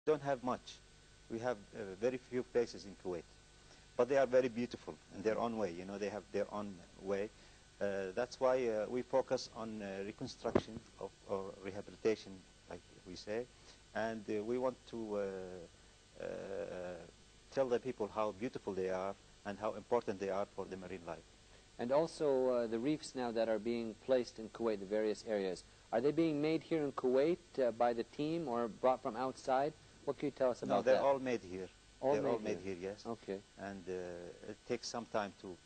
don't have much. We have very few places in Kuwait, but they are very beautiful in their own way. You know, they have their own way. That's why we focus on reconstruction or rehabilitation, like we say, and we want to tell the people how beautiful they are and how important they are for the marine life. And also the reefs now that are being placed in Kuwait, the various areas, are they being made here in Kuwait by the team or brought from outside? What can you tell us about that? No, they're all made here. They're all made here, yes. Okay. And it takes some time to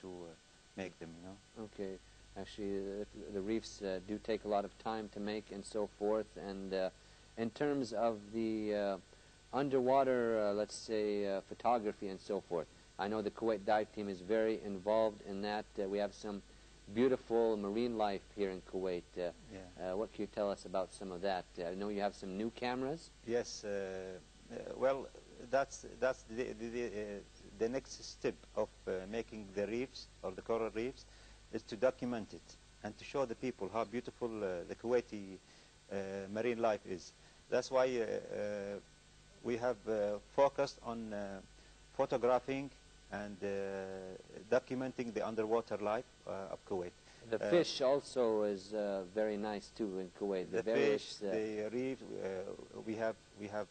make them, you know. Okay. Actually, the reefs do take a lot of time to make and so forth. And in terms of the underwater, let's say, photography and so forth, I know the Kuwait dive team is very involved in that. We have some beautiful marine life here in Kuwait. What can you tell us about some of that? I know you have some new cameras. Yes. Well, that's the next step of making the reefs or the coral reefs is to document it and to show the people how beautiful the Kuwaiti marine life is. That's why we have focused on photographing and documenting the underwater life of Kuwait. The fish also is very nice too in Kuwait. The fish, the reef. We have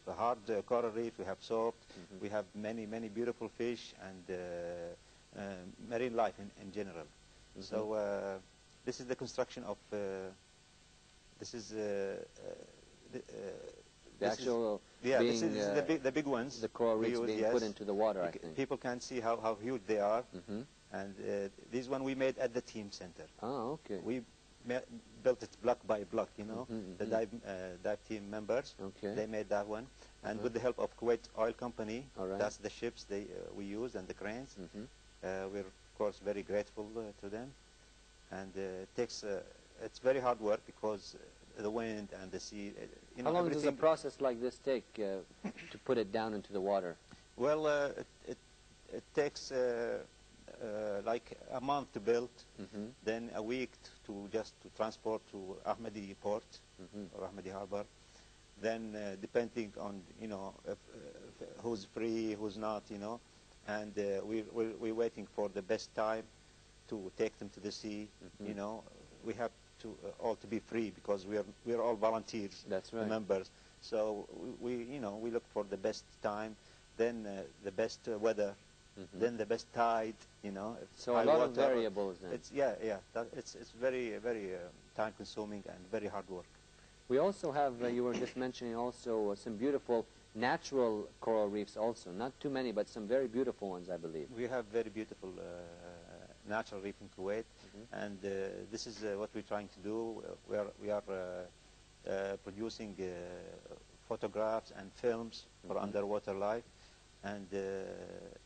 a hard coral reef. We have soft. We have many beautiful fish and marine life in general. So this is the construction of. This is the actual. This is the big ones. The coral reefs being put into the water. I think people can see how huge they are. And this one we made at the team center. Oh, okay. We built it block by block, you know. The dive team members, they made that one. And with the help of Kuwait Oil Company, that's the ships we use and the cranes. We're, of course, very grateful to them. And it's very hard work because the wind and the sea. You know, how long does a process like this take to put it down into the water? Well, it takes like a month to build, then a week to transport to Ahmadi port or Ahmadi harbor. Then depending on if who's free, who's not, and we're waiting for the best time to take them to the sea. We have to all to be free because we're all volunteers. That's right. Members. So we look for the best time, then the best weather. Then the best tide, So a lot of variables then. It's it's very time consuming and very hard work. We also have you were just mentioning also some beautiful natural coral reefs also. Not too many, but some very beautiful ones, I believe. We have very beautiful natural reef in Kuwait, and this is what we're trying to do. We are producing photographs and films for underwater life. And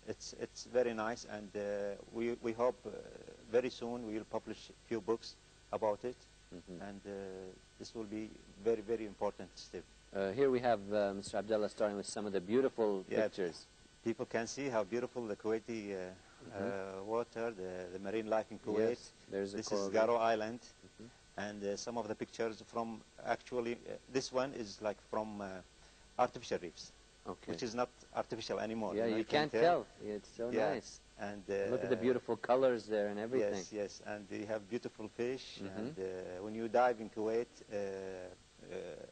it's very nice, and we hope very soon we will publish a few books about it, and this will be very important step. Here we have Mr. Abdullah starting with some of the beautiful pictures. People can see how beautiful the Kuwaiti water, the marine life in Kuwait. Yes, this is Garo Island, and some of the pictures from actually this one is like from artificial reefs. Which is not artificial anymore. Yeah, you can't tell. It's so nice. And look at the beautiful colors there and everything. Yes, and you have beautiful fish. And when you dive in Kuwait,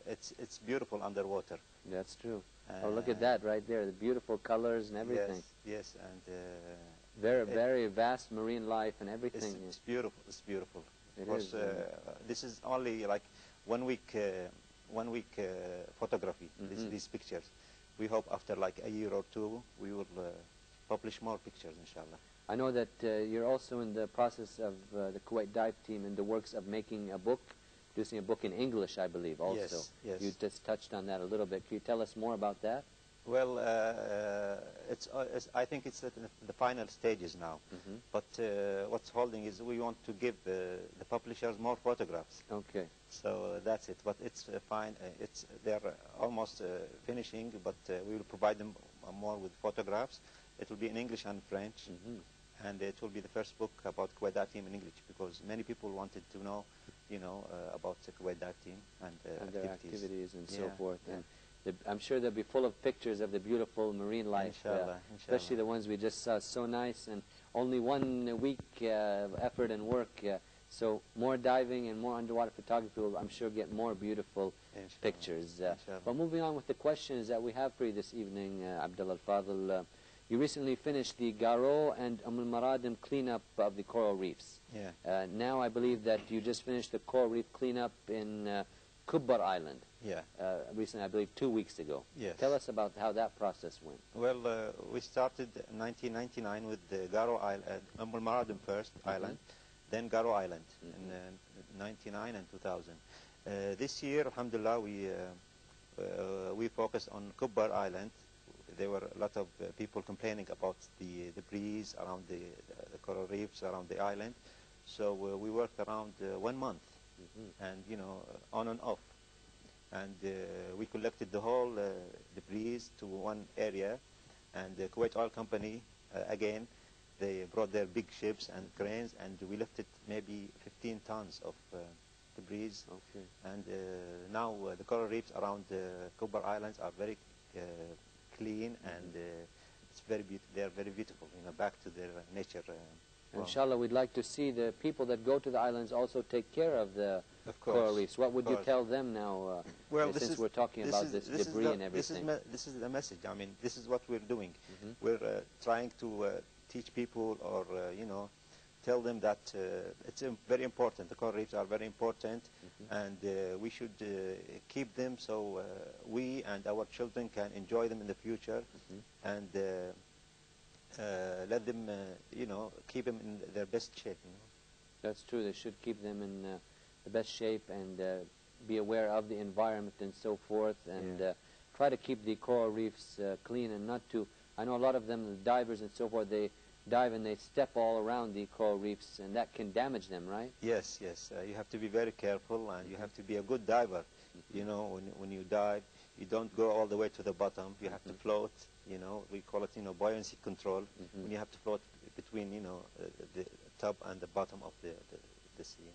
it's beautiful underwater. That's true. Oh, look at that right there, the beautiful colors and everything. Yes, and very vast marine life and everything. It's beautiful. It's beautiful. It of course, this is only like 1 week photography. These pictures. We hope after like a year or two we will publish more pictures, inshallah. I know that you're also in the process of the Kuwait dive team in the works of making a book, producing a book in English, I believe, also. Yes. You just touched on that a little bit. Can you tell us more about that? Well, I think it's at the final stages now. But what's holding is we want to give the publishers more photographs. Okay. So that's it. But it's fine. They're almost finishing, but we will provide them more with photographs. It will be in English and French, and it will be the first book about Kuwait dive team in English because many people wanted to know, about the Kuwait dive team and their activities and so forth. And I'm sure they'll be full of pictures of the beautiful marine life, Inshallah, especially the ones we just saw. So nice, and only 1 week effort and work. So more diving and more underwater photography will, I'm sure, get more beautiful pictures. But moving on with the questions that we have for you this evening, Abdullah Al-Fadl, you recently finished the Garo and Al-Maradim cleanup of the coral reefs. Yeah. Now I believe that you just finished the coral reef cleanup in Kuwait Island. Yeah. Recently, I believe 2 weeks ago. Yes. Tell us about how that process went. Well, we started in 1999 with the Garo Island, Maradim first island, then Garo Island in 99 and 2000. This year, alhamdulillah, we focused on Kuwait Island. There were a lot of people complaining about the breeze around the coral reefs around the island. So we worked around 1 month, and on and off. And we collected the whole debris to one area, and the Kuwait Oil Company, again, they brought their big ships and cranes, and we lifted maybe 15 tons of debris. Okay. And now the coral reefs around Kuwait Islands are very clean, and they are very beautiful, back to their nature. Inshallah, we'd like to see the people that go to the islands also take care of the coral reefs. What would you tell them now, since we're talking about this debris and everything? This is the message. I mean, this is what we're doing. We're trying to teach people, or tell them that it's very important. The coral reefs are very important, and we should keep them so we and our children can enjoy them in the future, and let them, keep them in their best shape. That's true. They should keep them in the best shape, and be aware of the environment and so forth, and try to keep the coral reefs clean, and not to. I know a lot of them, the divers and so forth, they dive and they step all around the coral reefs, and that can damage them, right? Yes, yes. You have to be very careful, and you have to be a good diver. When you dive, you don't go all the way to the bottom. You have to float. We call it, buoyancy control. When you have to float between, the top and the bottom of the sea.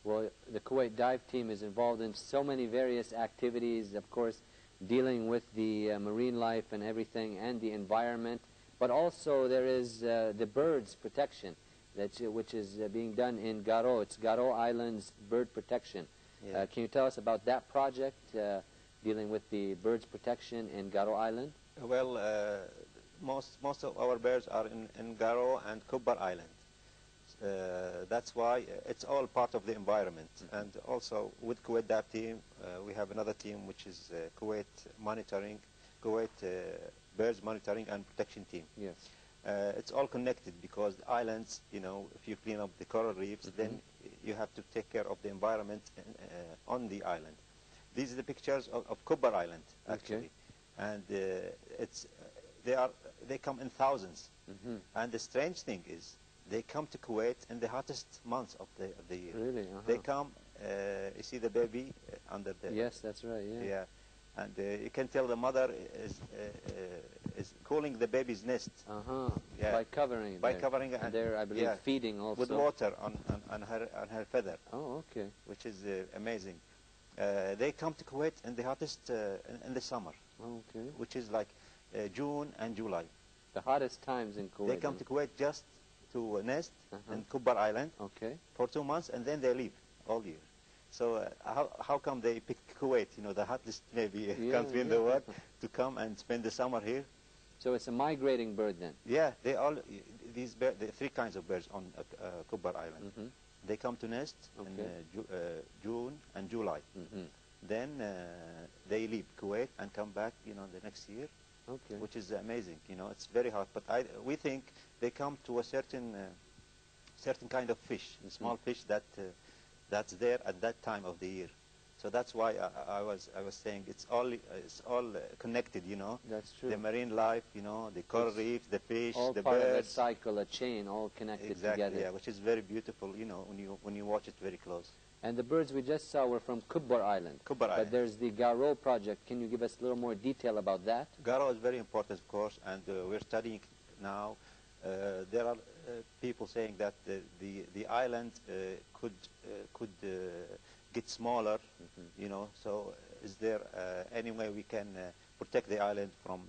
Well, the Kuwait dive team is involved in so many various activities, of course, dealing with the marine life and everything, and the environment. But also there is the birds protection, which is being done in Garo. It's Garo Island's bird protection. Yeah. Can you tell us about that project, dealing with the birds protection in Garo Island? Well, most of our birds are in Garo and Kuwait Island. That's why it's all part of the environment. And also with Kuwait dive team, we have another team which is Kuwait birds monitoring and protection team. Yes. It's all connected, because the islands, if you clean up the coral reefs, then you have to take care of the environment on the island. These are the pictures of Kuwait Island, actually. And they come in thousands. And the strange thing is, they come to Kuwait in the hottest months of the year. Really? They come, you see the baby under the... Yes, that's right, Yeah. And you can tell the mother is cooling the baby's nest. Yeah. By covering it. By covering it. And they're, I believe, feeding also. With water on her feather. Oh, okay. Which is amazing. They come to Kuwait in the hottest, in the summer. Okay. Which is like June and July. The hottest times in Kuwait. They come to Kuwait just to nest in Kuwait Island for 2 months, and then they leave all year. So how come they pick Kuwait, the hottest maybe country in the world, to come and spend the summer here? So it's a migrating bird then? Yeah, the 3 kinds of birds on Kuwait Island. They come to nest in June and July. Then they leave Kuwait and come back, the next year. Okay. Which is amazing. It's very hot. But we think they come to a certain kind of fish, a small fish that's there at that time of the year. So that's why I was saying it's all connected. That's true. The marine life, the coral reef, the fish, all the part birds. of a cycle, a chain, all connected together. Yeah, which is very beautiful. When you watch it very close. And the birds we just saw were from Kuwait Island. But there's the Garo project. Can you give us a little more detail about that? Garo is very important, of course, and we're studying now. There are people saying that the island could get smaller, so is there any way we can protect the island from